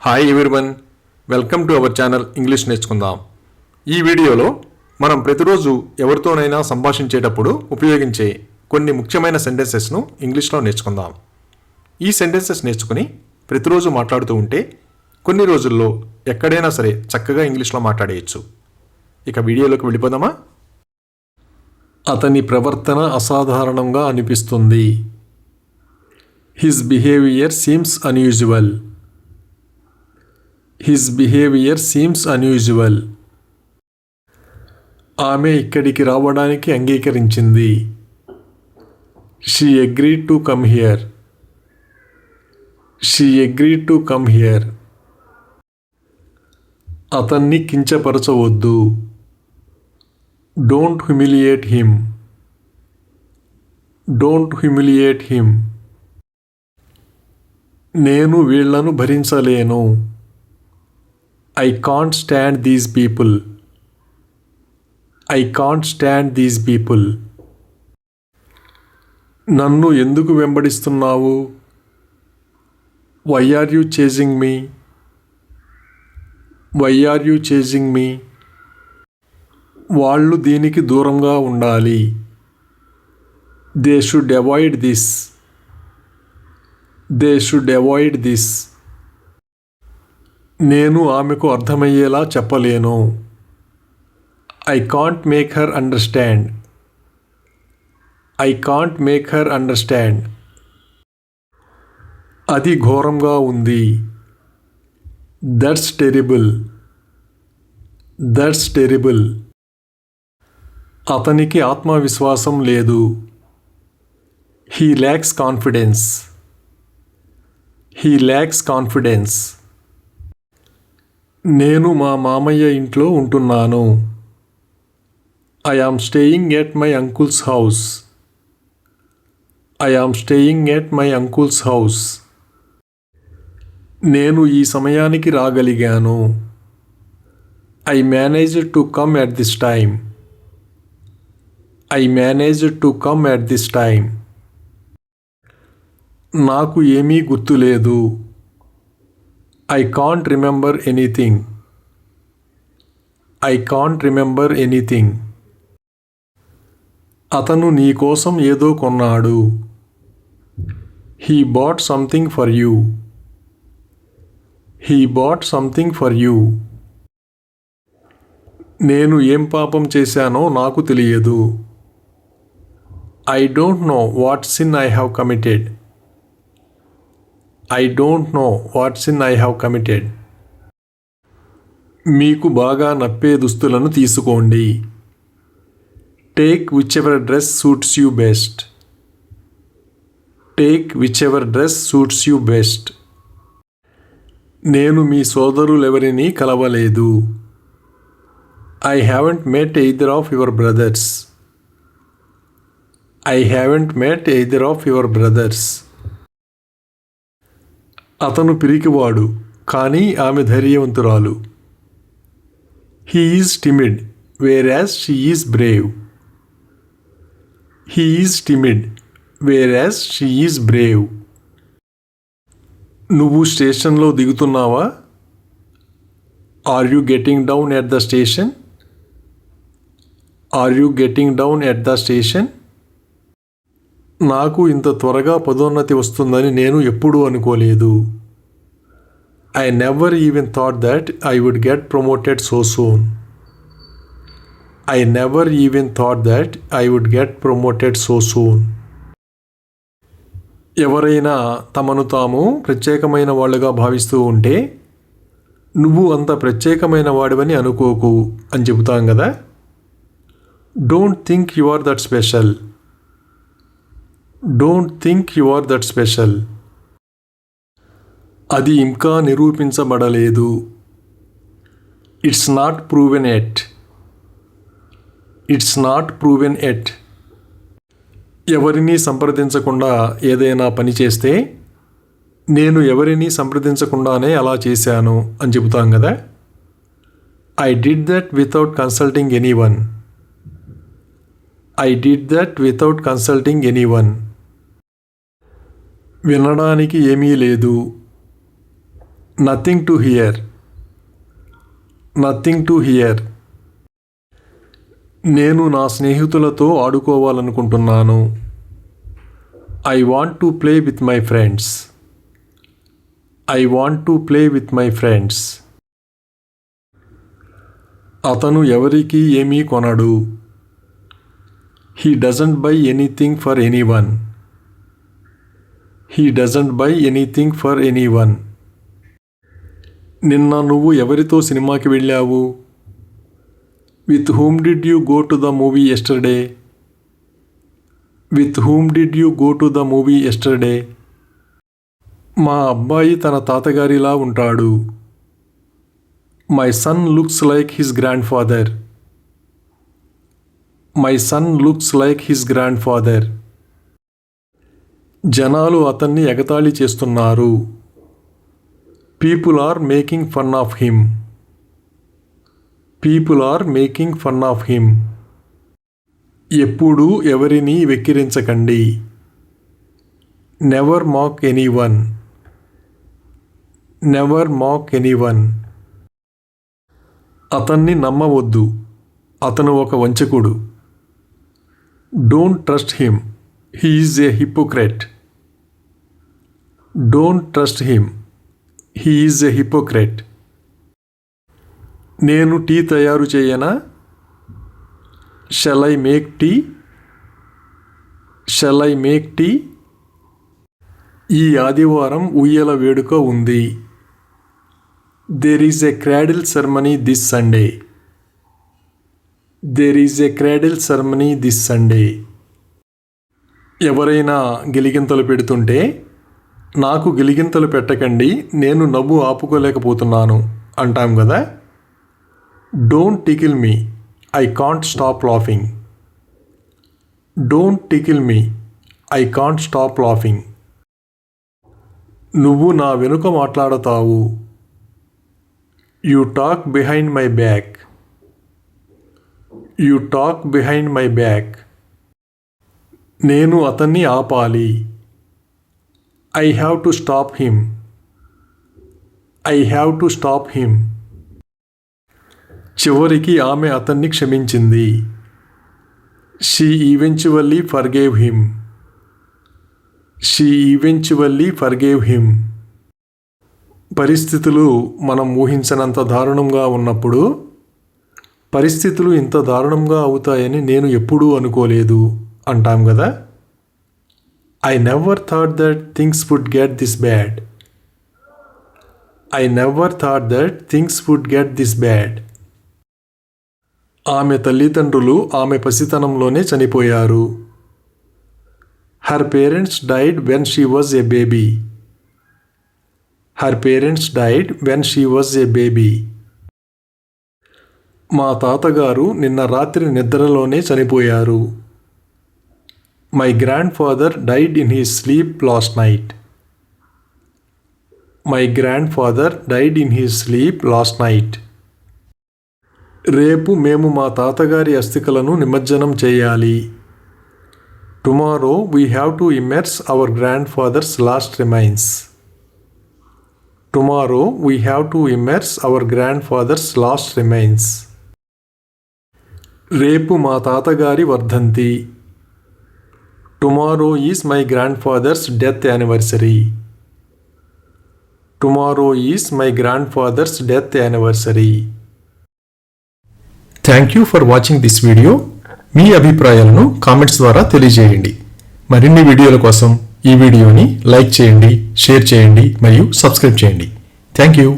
Hi everyone, welcome to our channel English నేర్చుకుందాం. ఈ వీడియోలో మనం ప్రతిరోజు ఎవరితోనైనా సంభాషించేటప్పుడు ఉపయోగించే కొన్ని ముఖ్యమైన సెంటెన్సెస్ను ఇంగ్లీష్లో నేర్చుకుందాం. ఈ సెంటెన్సెస్ నేర్చుకుని ప్రతిరోజు మాట్లాడుతూ ఉంటే కొన్ని రోజుల్లో ఎక్కడైనా సరే చక్కగా ఇంగ్లీష్లో మాట్లాడేయచ్చు. ఇక వీడియోలోకి వెళ్ళిపోదామా? అతని ప్రవర్తన అసాధారణంగా అనిపిస్తుంది. His behaviour seems unusual. His behavior seems unusual. ఆమె ఇక్కడికి రావడానికి అంగీకరించింది. She agreed to come here. She agreed to come here. అతన్ని కించపరచవద్దు. Don't humiliate him. Don't humiliate him. నేను వీళ్లను భరించలేను. I can't stand these people. I can't stand these people. నన్ను ఎందుకు వెంబడిస్తున్నావు? Why are you chasing me? Why are you chasing me? వాళ్ళు దీనికి దూరంగా ఉండాలి. They should avoid this. They should avoid this. నేను ఆమెకు అర్థమయ్యేలా చెప్పలేను. I can't make her understand. I can't make her understand. అది ఘోరంగా ఉంది. That's terrible. That's terrible. అతనికి ఆత్మవిశ్వాసం లేదు. He lacks confidence. He lacks confidence. నేను మా మామయ్య ఇంట్లో ఉంటున్నాను. I am staying at my uncle's house. I am staying at my uncle's house. నేను ఈ సమయానికి రాగలిగాను. I managed to come at this time. I managed to come at this time. నాకు ఏమీ గుర్తులేదు. I can't remember anything. I can't remember anything. అతను నీ కోసం ఏదో కొన్నాడు. He bought something for you. He bought something for you. నేను ఏం పాపం చేశానో నాకు తెలియదు. I don't know what sin I have committed. I don't know what sin I have committed. మీకు బాగా నప్పే దుస్తులను తీసుకోండి. Take whichever dress suits you best. Take whichever dress suits you best. నేను మీ సోదరులెవరినీ కలవలేదు. I haven't met either of your brothers. I haven't met either of your brothers. అతను పిరికివాడు, కానీ ఆమె ధైర్యవంతురాలు. He is timid, whereas she is brave. He is timid, whereas she is brave. నువ్వు స్టేషన్లో దిగుతున్నావా? Are you getting down at the station? Are you getting down at the station? నాకు ఇంత త్వరగా పదోన్నతి వస్తుందని నేను ఎప్పుడూ అనుకోలేదు. I never even thought that I would get promoted so soon. I never even thought that I would get promoted so soon. ఎవరైనా తమను తాము ప్రత్యేకమైన వాళ్ళుగా భావిస్తూ ఉంటే నువ్వు అంత ప్రత్యేకమైన వాడివని అనుకోకు అని చెబుతాం కదా. Don't think you are that special. Don't think you are that special. అది ఇంకా నిరూపించబడలేదు. It's not proven yet. It's not proven yet. ఎవరినీ సంప్రదించకుండా ఏదైనా పని చేస్తే నేను ఎవరినీ సంప్రదించకుండానే అలా చేశాను అని చెబుతాం కదా. I did that without consulting anyone. I did that without consulting anyone. వినడానికి ఏమీ లేదు. Nothing to hear. Nothing to hear. నేను నా స్నేహితులతో ఆడుకోవాలనుకుంటున్నాను. I want to play with my friends. I want to play with my friends. అతను ఎవరికీ ఏమీ కొనడు. He doesn't buy anything for anyone. He doesn't buy anything for anyone. నిన్న నువ్వు ఎవరితో సినిమాకి వెళ్ళావు? With whom did you go to the movie yesterday? With whom did you go to the movie yesterday? మా అబ్బాయి తన తాతగారిలా ఉంటాడు. My son looks like his grandfather. My son looks like his grandfather. జనాలు అతన్ని ఎగతాళి చేస్తున్నారు. People are making fun of him. People are making fun of him. ఎప్పుడూ ఎవరిని వెక్కిరించకండి. Never mock anyone. Never mock anyone. అతన్ని నమ్మవద్దు. అతను ఒక వంచకుడు. Don't trust him. He is a hypocrite. Don't trust him. He is a hypocrite. నేను tea తయారు చేయనా? Shall I make tea? Shall I make tea? ఈ ఆదివారం ఉయ్యాల వేడుక ఉంది. There is a cradle ceremony this Sunday. There is a cradle ceremony this Sunday. ఎవరైనా గిలిగింతలు పెడుతుంటే నాకు గిలిగింతలు పెట్టకండి, నేను నవ్వు ఆపుకోలేకపోతున్నాను అంటాం కదా. Don't tickle me. I can't stop laughing. Don't tickle me. I can't stop laughing. నువ్వు నా వెనుక మాట్లాడతావు. You talk behind my back. You talk behind my back. నేను అతన్ని ఆపాలి. I have to stop him. I have to stop him. చివరికి ఆమె అతన్ని క్షమించింది. She eventually forgave him. She eventually forgave him. పరిస్థితులు మనం ఊహించనంత దారుణంగా ఉన్నప్పుడు పరిస్థితులు ఇంత దారుణంగా అవుతాయని నేను ఎప్పుడూ అనుకోలేదు అంటాం కదా. I never thought that things would get this bad. I never thought that things would get this bad. ఆమె తల్లిదండ్రులు ఆమె పసితనంలోనే చనిపోయారు. Her parents died when she was a baby. Her parents died when she was a baby. మా తాతగారు నిన్న రాత్రి నిద్రలోనే చనిపోయారు. My grandfather died in his sleep last night. My grandfather died in his sleep last night. రేపు మేము మా తాతగారి అస్థికలను నిమజ్జనం చేయాలి. Tomorrow we have to immerse our grandfather's last remains. Tomorrow we have to immerse our grandfather's last remains. రేపు మా తాతగారి వర్ధంతి. Tomorrow is my grandfather's death anniversary. Tomorrow is my grandfather's death anniversary. Thank you for watching this video. మీ అభిప్రాయాలను comments ద్వారా తెలియజేయండి. మరిన్ని వీడియోల కోసం ఈ వీడియోని లైక్ చేయండి, షేర్ చేయండి మరియు సబ్స్క్రైబ్ చేయండి. Thank you.